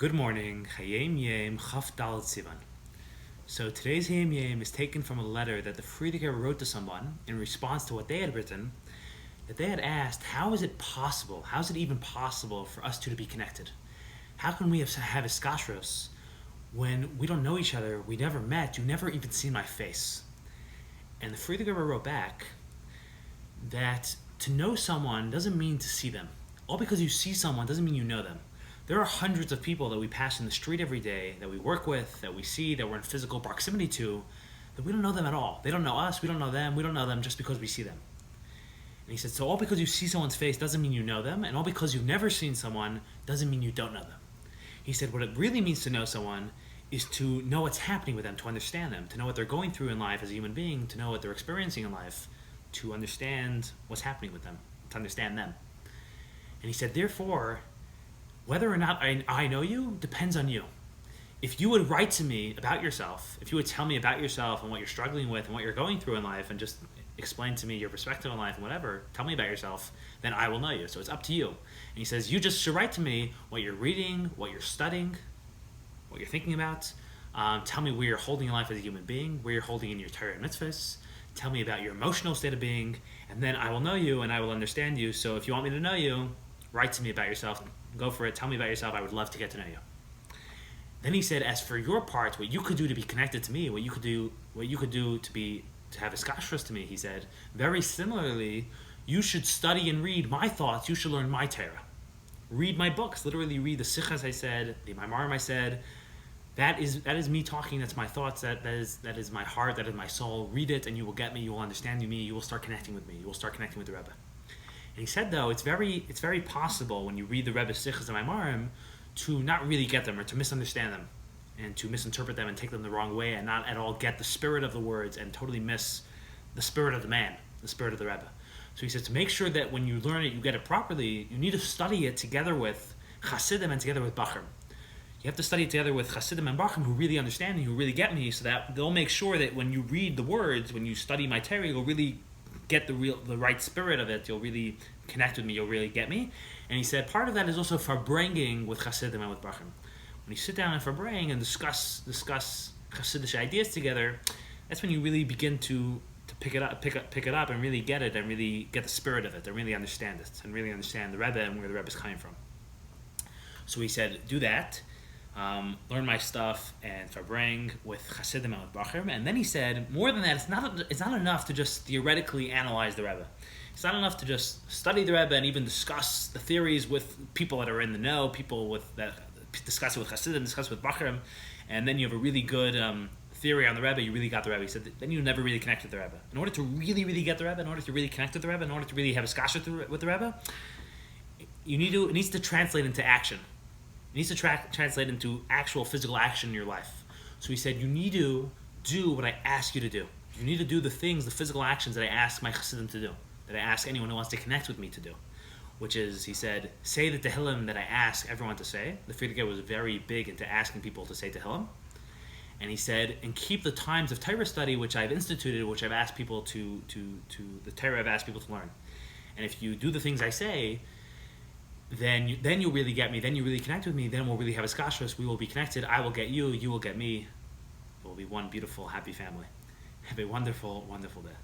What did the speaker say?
Good morning, Hayom Yom, Chof Sivan. So today's Hayom Yom is taken from a letter that the Friediker Rebbe wrote to someone in response to what they had written, that they had asked, how is it possible, how is it even possible for us two to be connected? How can we have Hiskashrus when we don't know each other, we never met, you never even seen my face? And the Friediker Rebbe wrote back that to know someone doesn't mean to see them. All because you see someone doesn't mean you know them. There are hundreds of people that we pass in the street every day, that we work with, that we see, that we're in physical proximity to, that we don't know them at all. They don't know us, we don't know them just because we see them. And he said, so all because you see someone's face doesn't mean you know them, and all because you've never seen someone doesn't mean you don't know them. He said, what it really means to know someone is to know what's happening with them, to understand them, to know what they're going through in life as a human being, to know what they're experiencing in life, to understand what's happening with them, to understand them. And he said, therefore, whether or not I know you depends on you. If you would write to me about yourself, if you would tell me about yourself and what you're struggling with and what you're going through in life and just explain to me your perspective on life and whatever, tell me about yourself, then I will know you. So it's up to you. And he says, you just should write to me what you're reading, what you're studying, what you're thinking about. Tell me where you're holding in life as a human being, where you're holding in your Torah and mitzvahs. Tell me about your emotional state of being, and then I will know you and I will understand you. So if you want me to know you, write to me about yourself. Go for it. Tell me about yourself. I would love to get to know you. Then he said, as for your part, what you could do to be connected to me, what you could do to have Hiskashrus to me, he said, very similarly, you should study and read my thoughts. You should learn my Torah. Read my books. Literally read the Sichas I said, the Maimarim I said. That is me talking. That's my thoughts. That is my heart. That is my soul. Read it, and you will get me. You will understand me. You will start connecting with me. You will start connecting with the Rebbe. And he said, though, it's very possible when you read the Rebbe's Sichas and Maimarim to not really get them or to misunderstand them and to misinterpret them and take them the wrong way and not at all get the spirit of the words and totally miss the spirit of the man, the spirit of the Rebbe. So he says to make sure that when you learn it, you get it properly, you need to study it together with Chasidim and together with Bachrim. You have to study it together with Chasidim and Bachrim who really understand me, who really get me, so that they'll make sure that when you read the words, when you study my Torah, you'll really get the right spirit of it. You'll really connect with me. You'll really get me. And he said part of that is also farbranging with Chasidim and with Bachrim. When you sit down and farbrang and discuss Hasidic ideas together, that's when you really begin to pick it up and really get it and really get the spirit of it and really understand it and really understand the Rebbe and where the Rebbe is coming from. So he said, do that. Learn my stuff and farbrang with Chasidim and with Bachrim. And then he said, more than that, it's not enough to just theoretically analyze the Rebbe. It's not enough to just study the Rebbe and even discuss the theories with people that are in the know, that discuss it with Chasidim, discuss it with Bachrim, and then you have a really good theory on the Rebbe, you really got the Rebbe. He said, then you never really connect with the Rebbe. In order to really, really get the Rebbe, in order to really connect with the Rebbe, in order to really have a Hiskashrus with the Rebbe, it needs to translate into action. It needs to translate into actual physical action in your life. So he said, you need to do what I ask you to do. You need to do the things, the physical actions that I ask my Chassidim to do, that I ask anyone who wants to connect with me to do. Which is, he said, say the Tehillim that I ask everyone to say. The Friediker was very big into asking people to say Tehillim. And he said, and keep the times of Torah study, which I've instituted, which I've asked people the Torah I've asked people to learn. And if you do the things I say, then you'll really get me, then you really connect with me, then we'll really have a Hiskashrus, we will be connected, I will get you, you will get me. It will be one beautiful, happy family. Have a wonderful, wonderful day.